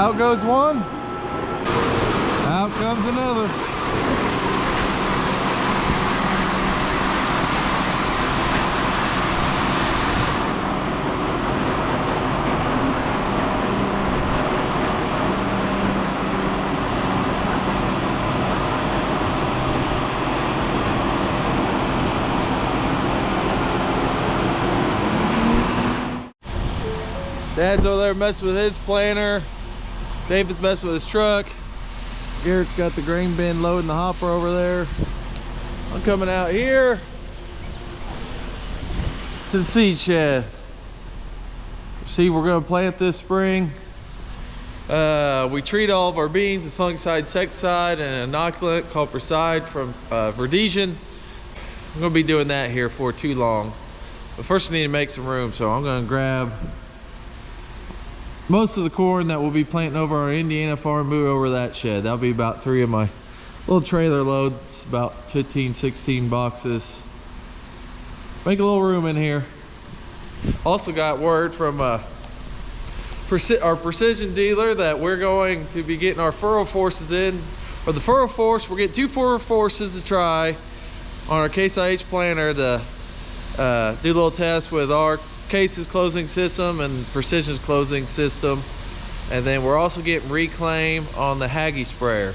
Out goes one. Out comes another. Dad's over there messing with his planter. David's messing with his truck. Garrett's got the grain bin loading the hopper over there. I'm coming out here to the seed shed. See, we're gonna plant this spring. We treat all of our beans with fungicide, insecticide, and an inoculant called Preside from Verdesian. I'm gonna be doing that here for too long. But first I need to make some room, so I'm gonna grab most of the corn that we'll be planting over our Indiana farm, move over that shed. That'll be about 3 of my little trailer loads, about 15, 16 boxes. Make a little room in here. Also got word from our precision dealer that we're going to be getting our furrow forces in. For the furrow force, we're getting 2 furrow forces to try on our Case IH planter to do a little test with our Case's closing system and Precision's closing system. And then we're also getting reclaim on the Haggy sprayer.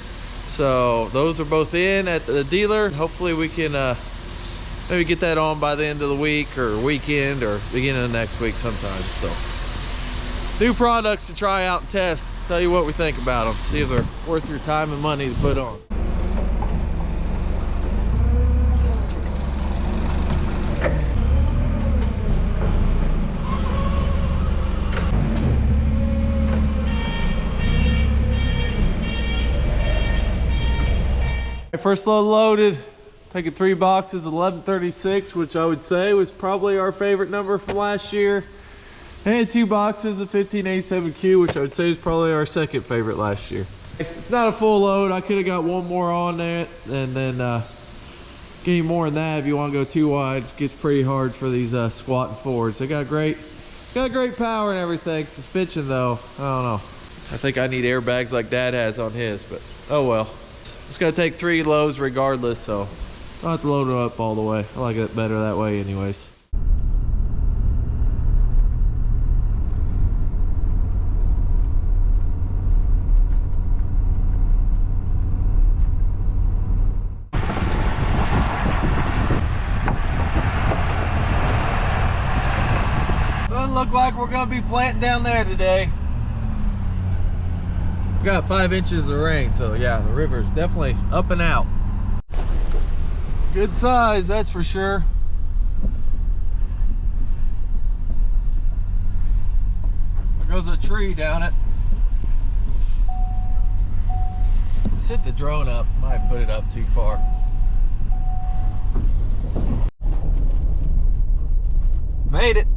So those are both in at the dealer. Hopefully we can maybe get that on by the end of the week or weekend or beginning of next week sometime. So new products to try out and test. Tell you what we think about them. See if they're worth your time and money to put on. First load loaded, taking 3 boxes, 1136, which I would say was probably our favorite number from last year. And 2 boxes of 1587Q, which I would say is probably our second favorite last year. It's not a full load. I could have got 1 more on that, and then get any more than that if you want to go too wide. It gets pretty hard for these squatting Fords. They got great power and everything. Suspension though, I don't know. I think I need airbags like Dad has on his, but oh well. It's gonna take 3 loads regardless, so I'll have to load it up all the way. I like it better that way anyways. Doesn't look like we're gonna be planting down there today. We got 5 inches of rain, so yeah, the river's definitely up and out. Good size, that's for sure. There goes a tree down it. Let's hit the drone up. Might put it up too far. Made it.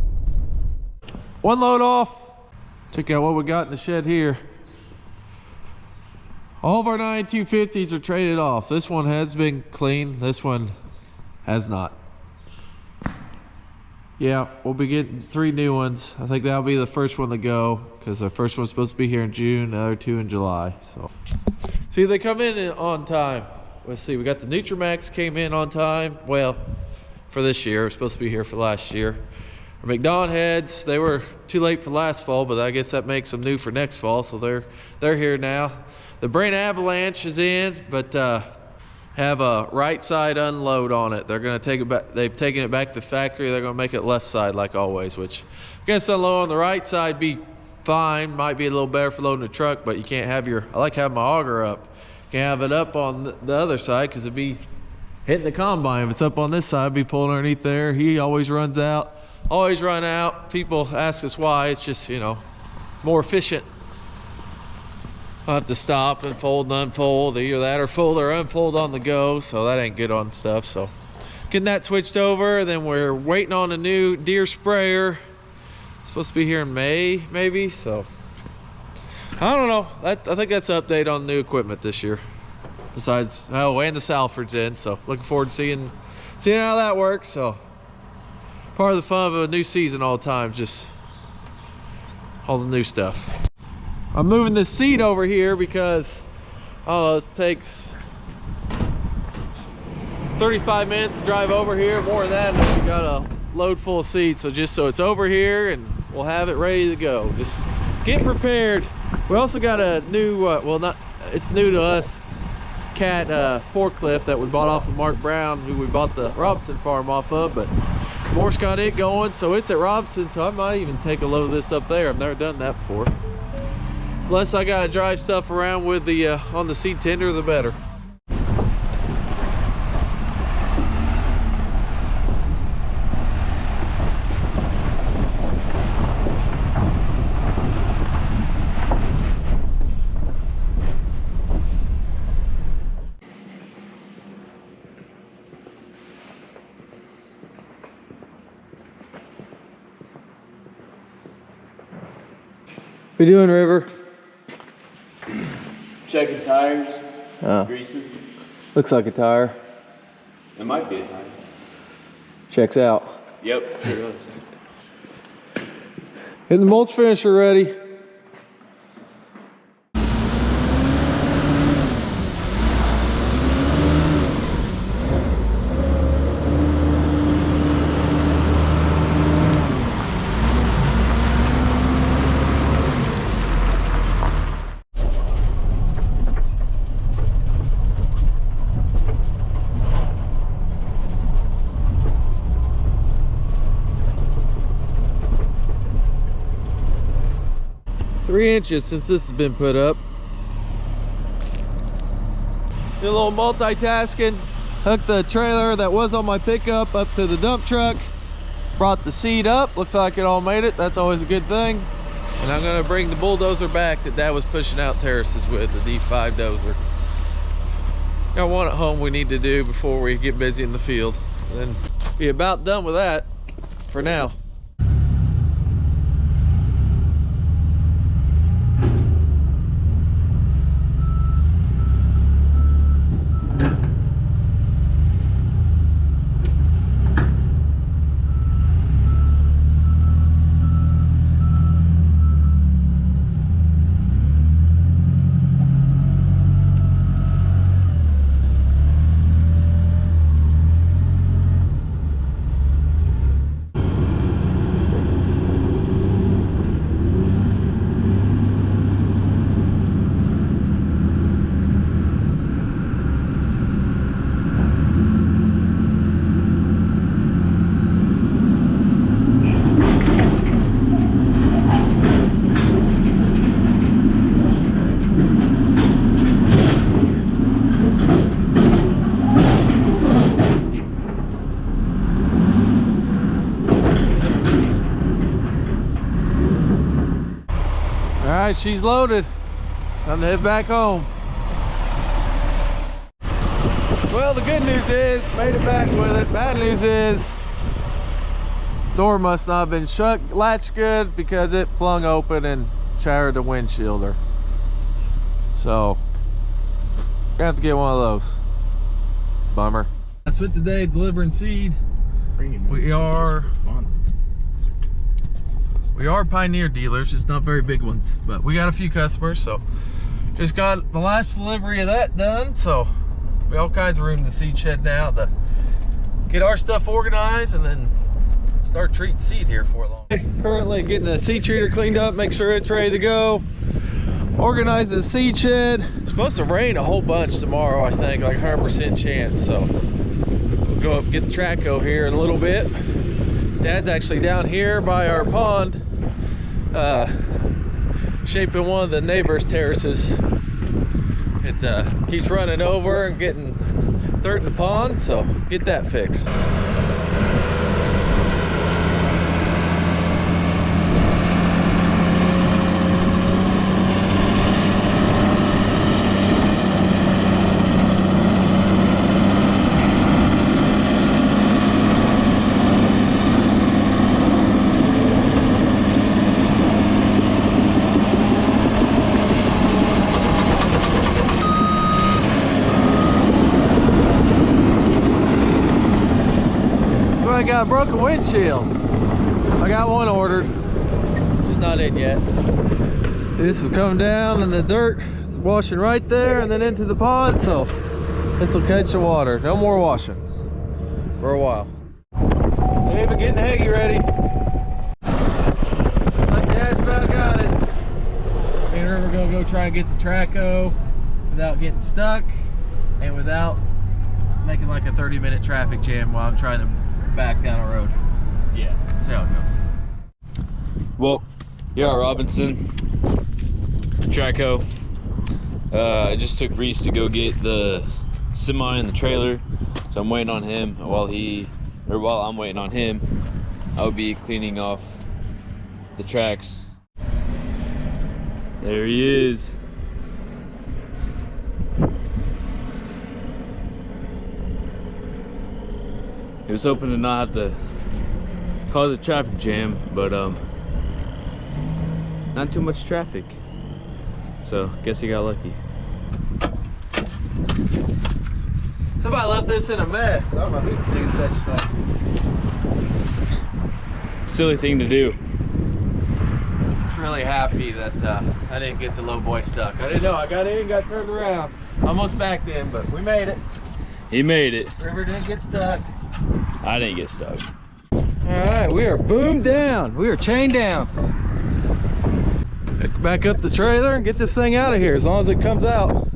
1 load off. Check out what we got in the shed here. All of our 9250s are traded off. This one has been clean. This one has not. Yeah, we'll be getting 3 new ones. I think that'll be the first one to go because our first one's supposed to be here in June, the other 2 in July. So, see, they come in on time. Let's see, we got the Nutrimax came in on time. Well, for this year, it was supposed to be here for last year. Our McDonald heads, they were too late for last fall, but I guess that makes them new for next fall. So they're here now. The Brain Avalanche is in, but have a right side unload on it. They're gonna take it back. They've taken it back to the factory. They're gonna make it left side like always, which I guess unload on the right side be fine. Might be a little better for loading the truck, but you can't have I like having my auger up. You can't have it up on the other side because it'd be hitting the combine. If it's up on this side, it'd be pulling underneath there. He always runs out. Always run out. People ask us why. It's just, you know, more efficient. I'll have to stop and fold and unfold, either that or fold or unfold on the go, so that ain't good on stuff. So getting that switched over, then we're waiting on a new deer sprayer. It's supposed to be here in May maybe, so I don't know. I think that's an update on new equipment this year, besides, oh, and the Salford's in, so looking forward to seeing how that works. So part of the fun of a new season all the time, just all the new stuff. I'm moving this seat over here because, I don't know, this takes 35 minutes to drive over here, more than that, and we got a load full of seats. So just so it's over here and we'll have it ready to go. Just get prepared. We also got a new, well, not, it's new to us, cat forklift that we bought off of Mark Brown, who we bought the Robinson farm off of, but Morse got it going, so it's at Robinson, so I might even take a load of this up there. I've never done that before. The less I gotta drive stuff around with the on the seed tender, the better. What you doing, River? Checking tires, greasing. Looks like a tire. It might be a tire. Checks out. Yep, sure does. Getting the mulch finisher ready. Three inches since this has been put up. Did a little multitasking. Hooked the trailer that was on my pickup up to the dump truck. Brought the seed up. Looks like it all made it. That's always a good thing. And I'm gonna bring the bulldozer back that Dad was pushing out terraces with, the D5 dozer. Got one at home we need to do before we get busy in the field. And then be about done with that for now. Alright, she's loaded. Time to head back home. Well, the good news is, made it back with it. Bad news is, door must not have been shut, latched good, because it flung open and shattered the windshielder. So, gonna have to get one of those. Bummer. That's it today, delivering seed. We are Pioneer dealers, just not very big ones, but we got a few customers, so just got the last delivery of that done, so we all kinds of room in the seed shed now to get our stuff organized and then start treating seed here for long. Currently getting the seed treater cleaned up, make sure it's ready to go. Organize the seed shed. It's supposed to rain a whole bunch tomorrow, I think, like 100% chance, so we'll go up and get the Traco here in a little bit. Dad's actually down here by our pond, shaping one of the neighbors' terraces. It keeps running over and getting dirt in the pond, so get that fixed. I got a broken windshield. I got one ordered, just not in yet. This is coming down and the dirt is washing right there and then into the pond, so this will catch the water. No more washing for a while. David getting the Haggy ready. Looks like Dad's about got it. Me and her are gonna go try and get the Traco without getting stuck and without making like a 30-minute traffic jam while I'm trying to back down a road. Yeah, see how it goes. Well, yeah, Robinson, Traco. I just took Reese to go get the semi and the trailer, so I'm waiting on him. While I'm waiting on him, I'll be cleaning off the tracks. There he is. He was hoping to not have to cause a traffic jam, but not too much traffic, so guess he got lucky. Somebody left this in a mess. I don't know who did such stuff. Silly thing to do. I'm really happy that I didn't get the low boy stuck. I didn't know. I got in, got turned around, almost backed in, but we made it. He made it. River didn't get stuck. I didn't get stuck. All right, we are boomed down. We are chained down. Back up the trailer and get this thing out of here as long as it comes out.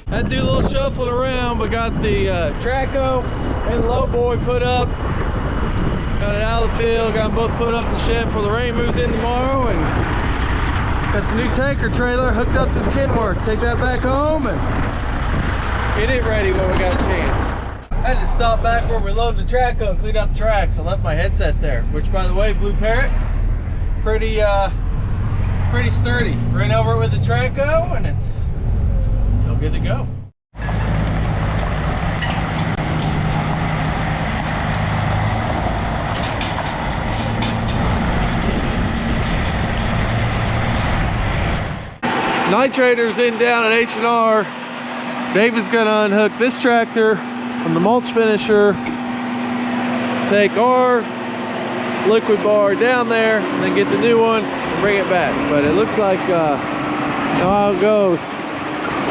Had to do a little shuffling around, but got the Traco and the low boy put up. Got it out of the field, got them both put up in the shed before the rain moves in tomorrow, and got the new tanker trailer hooked up to the Kenworth. Take that back home and get it ready when we got a chance. I had to stop back where we loaded the Traco and clean out the tracks. I left my headset there, which by the way, Blue Parrot, pretty sturdy. Ran over it with the Traco and it's still good to go. Nitrator's in down at H&R. David's gonna unhook this tractor from the mulch finisher, take our liquid bar down there, and then get the new one and bring it back. But it looks like, you know how it goes.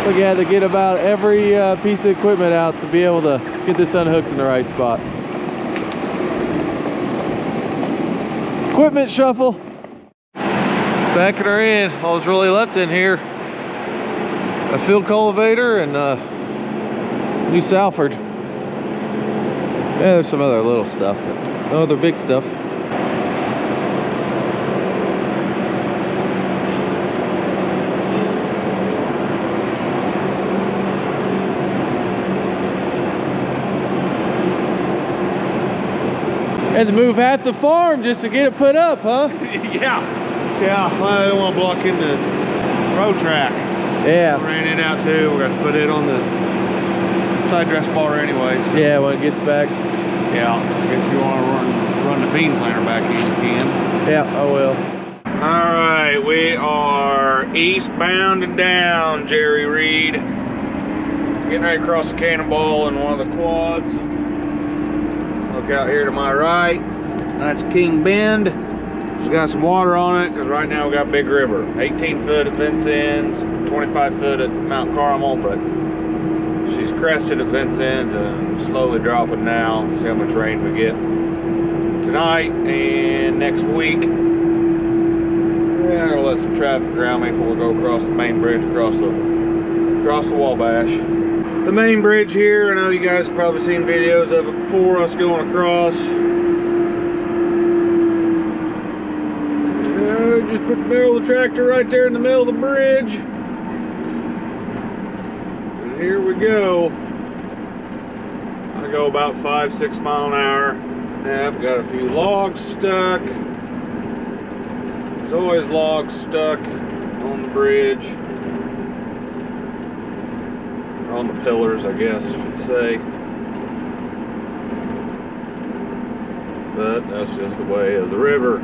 We had to get about every piece of equipment out to be able to get this unhooked in the right spot. Equipment shuffle. Backing her in. All that's really left in here, a field cultivator and new Salford. Yeah, there's some other little stuff, but no other big stuff. Had to move half the farm just to get it put up, huh? Yeah, well, I don't want to block in the road track. Yeah. We ran it out too. We're going to put it on the side dress bar anyway. So. Yeah, when it gets back. Yeah, I guess if you want to run the bean planter back in, you can. Yeah, I will. All right, we are eastbound and down, Jerry Reed. Getting ready to cross the Cannonball in one of the quads. Look out here to my right. That's King Bend. It's got some water on it because right now we got Big River. 18 foot at Vincennes, 25 foot at Mount Carmel, but she's crested at Vincennes and slowly dropping now. See how much rain we get tonight and next week. Yeah, I'm gonna let some traffic around me before we go across the main bridge, across the Wabash. The main bridge here, I know you guys have probably seen videos of it before, us going across. Just put the barrel of the tractor right there in the middle of the bridge. And here we go. I go about 5-6 miles an hour. Yeah, I've got a few logs stuck. There's always logs stuck on the bridge. Or on the pillars, I guess I should say. But that's just the way of the river.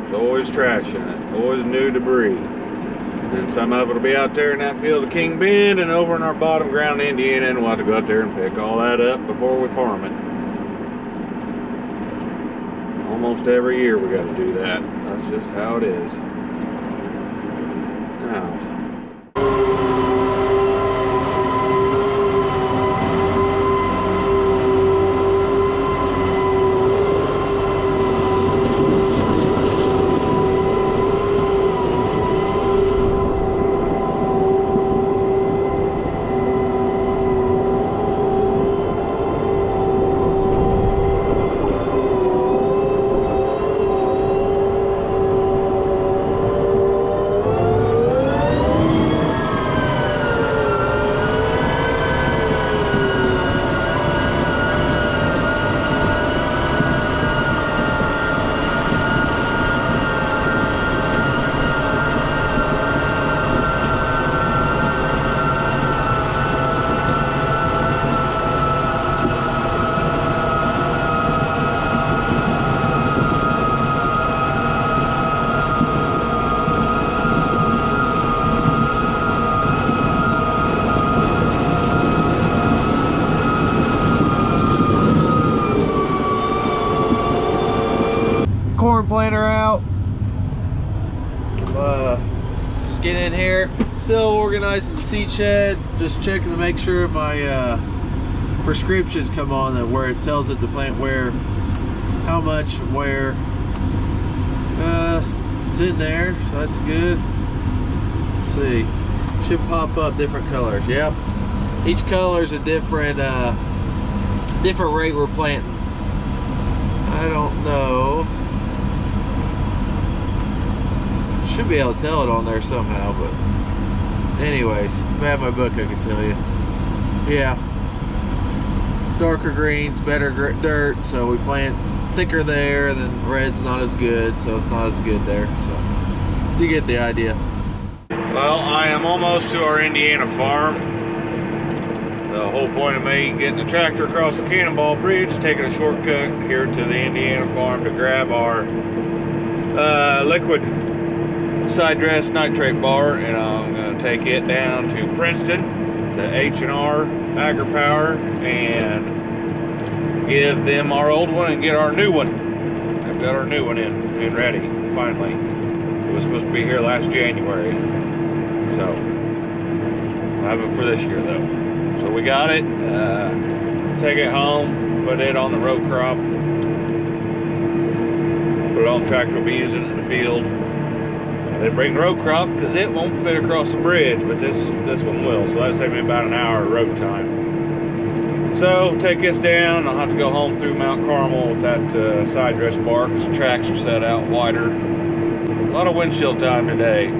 There's always trash in it, always new debris. And some of it will be out there in that field of King Bend and over in our bottom ground in Indiana, and we'll have to go out there and pick all that up before we farm it. Almost every year we got to do that. That's just how it is. Now, corn planter out. Just getting in here, still organizing the seed shed, just checking to make sure my prescriptions come on, that where it tells it to plant where, how much, where. It's in there, so that's good. Let's see, should pop up different colors. Yep, each color is a different different rate we're planting. I don't know. Should be able to tell it on there somehow, but anyways, if I have my book I can tell you. Yeah, darker greens, better dirt, so we plant thicker there, then red's not as good, so it's not as good there. So you get the idea. Well, I am almost to our Indiana farm. The whole point of me getting the tractor across the Cannonball Bridge, taking a shortcut here to the Indiana farm to grab our liquid side dress nitrate bar, and I'm going to take it down to Princeton to H&R Agri-Power and give them our old one and get our new one. I've got our new one in and ready finally. It was supposed to be here last January, so I'll have it for this year though. So we got it, take it home, put it on the row crop, put it on the tractor, we'll be using it in the field. They bring row crop because it won't fit across the bridge, but this one will, so that'll save me about an hour of road time. So take this down, I'll have to go home through Mount Carmel with that side dress bar because the tracks are set out wider. A lot of windshield time today.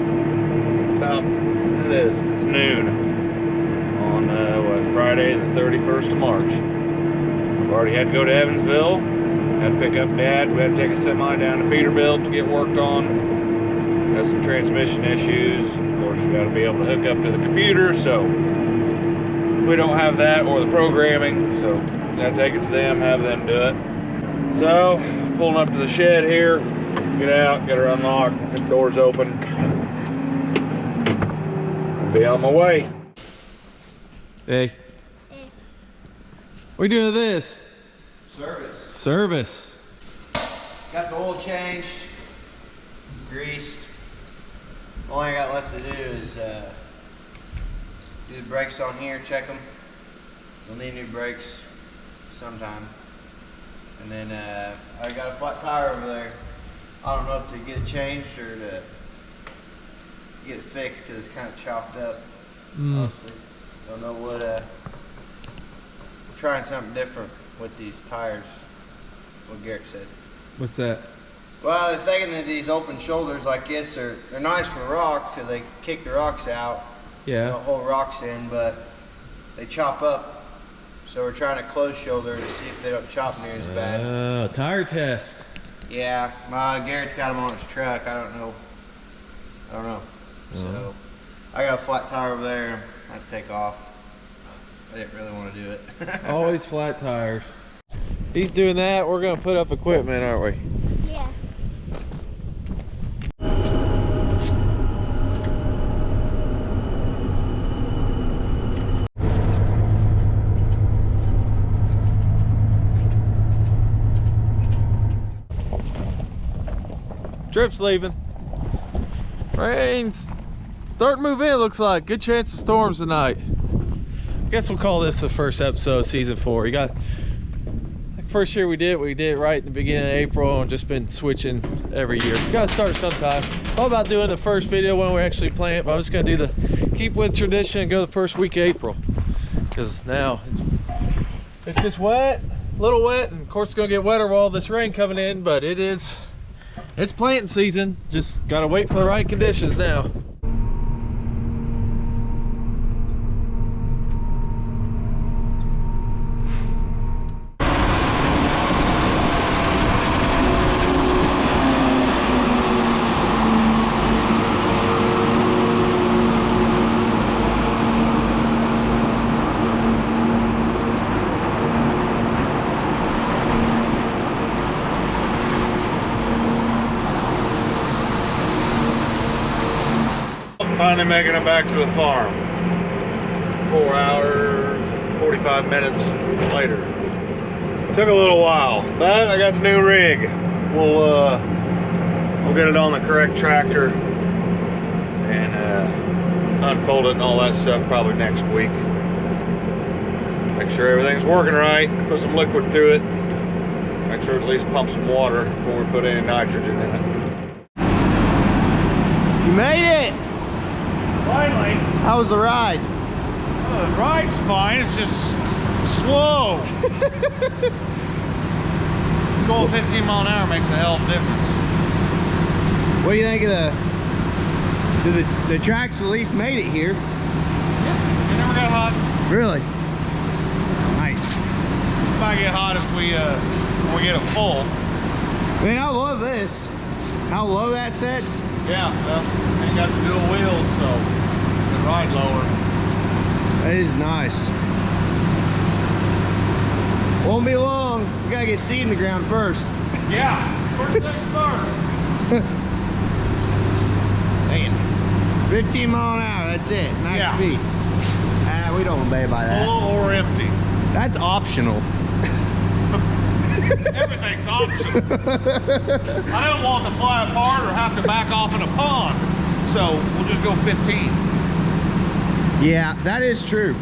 About, it's noon on Friday the 31st of March. I've already had to go to Evansville, had to pick up Dad, we had to take a semi down to Peterbilt to get worked on. Got some transmission issues. Of course, you got to be able to hook up to the computer, so we don't have that or the programming, so got to take it to them, have them do it. So, pulling up to the shed here, get out, get her unlocked, get the doors open. I'll be on my way. Hey. What are you doing with this? Service. Service. got the oil changed, greased. All I got left to do is do the brakes on here, check them. We'll need new brakes sometime. And then I got a flat tire over there. I don't know if to get it changed or to get it fixed because it's kind of chopped up. Honestly, don't know what. We're trying something different with these tires. What Garrett said. What's that? Well, they're thinking that these open shoulders like this they're nice for rock because they kick the rocks out. Yeah. They don't hold rocks in, but they chop up. So we're trying to close shoulder to see if they don't chop near as bad. Oh, tire test. Yeah, Garrett's got them on his truck. I don't know. So I got a flat tire over there. I had to take off. I didn't really want to do it. Always flat tires. He's doing that. We're gonna put up equipment, aren't we? Yeah. Trip's leaving. Rain's starting to move in, looks like. Good chance of storms tonight. Guess we'll call this the first episode of season 4. You got, like, first year we did it right in the beginning of April and just been switching every year. You gotta start sometime. Thought about doing the first video when we actually plant, but I'm just gonna do the keep with tradition and go the first week of April. Because now it's just wet, a little wet, and of course it's gonna get wetter with all this rain coming in, but it's planting season. Just gotta wait for the right conditions now. Finally making it back to the farm. 4 hours, 45 minutes later. Took a little while, but I got the new rig. We'll get it on the correct tractor and unfold it and all that stuff probably next week. Make sure everything's working right. Put some liquid through it. Make sure it at least pump some water before we put any nitrogen in it. You made it! Finally. How was the ride? The ride's fine, it's just slow. Going 15 mile an hour makes a hell of a difference. What do you think of the tracks at least made it here? Yeah, it never got hot. Really? Nice. It might get hot if we when we get it full. Man, I love this. How low that sets. Yeah, well, ain't got the dual wheels, so the ride lower. That is nice. Won't be long. We gotta get seed in the ground first. Yeah, first things first. Man, 15 mile an hour, that's it. Nice Yeah. speed. We don't obey by that. Full or empty. That's optional. Everything's optional. I don't want to fly apart or have to back off in a pond, so we'll just go 15. Yeah, that is true.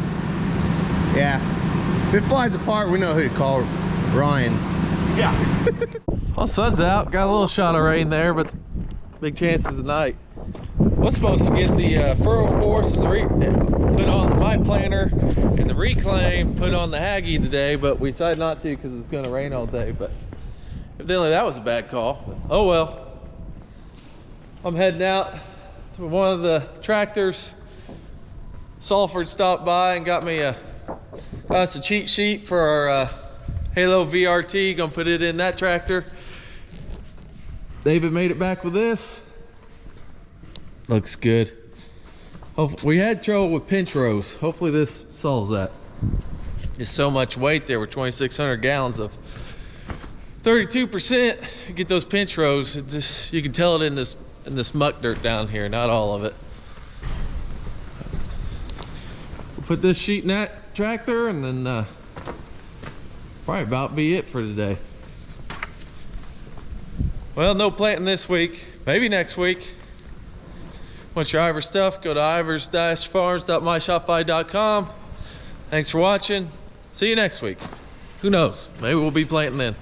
Yeah. If it flies apart, we know who to call. Ryan. Yeah. Well, sun's out. Got a little shot of rain there, but big chances tonight. Was supposed to get the furrow force and the put on my planter and the reclaim put on the Haggy today, but we decided not to because it's going to rain all day. But evidently that was a bad call. Oh well. I'm heading out to one of the tractors. Salford stopped by and got me got us a cheat sheet for our Halo VRT. Gonna put it in that tractor. David made it back with this. Looks good. We had trouble with pinch rows. Hopefully this solves that. There's so much weight there with 2,600 gallons of 32%. You get those pinch rows. It just, you can tell it in this muck dirt down here. Not all of it. We'll put this sheet in that tractor, and then probably about be it for today. Well, no planting this week. Maybe next week. Want your Ivers stuff? Go to ivers-farms.myshopify.com. Thanks for watching. See you next week. Who knows? Maybe we'll be planting then.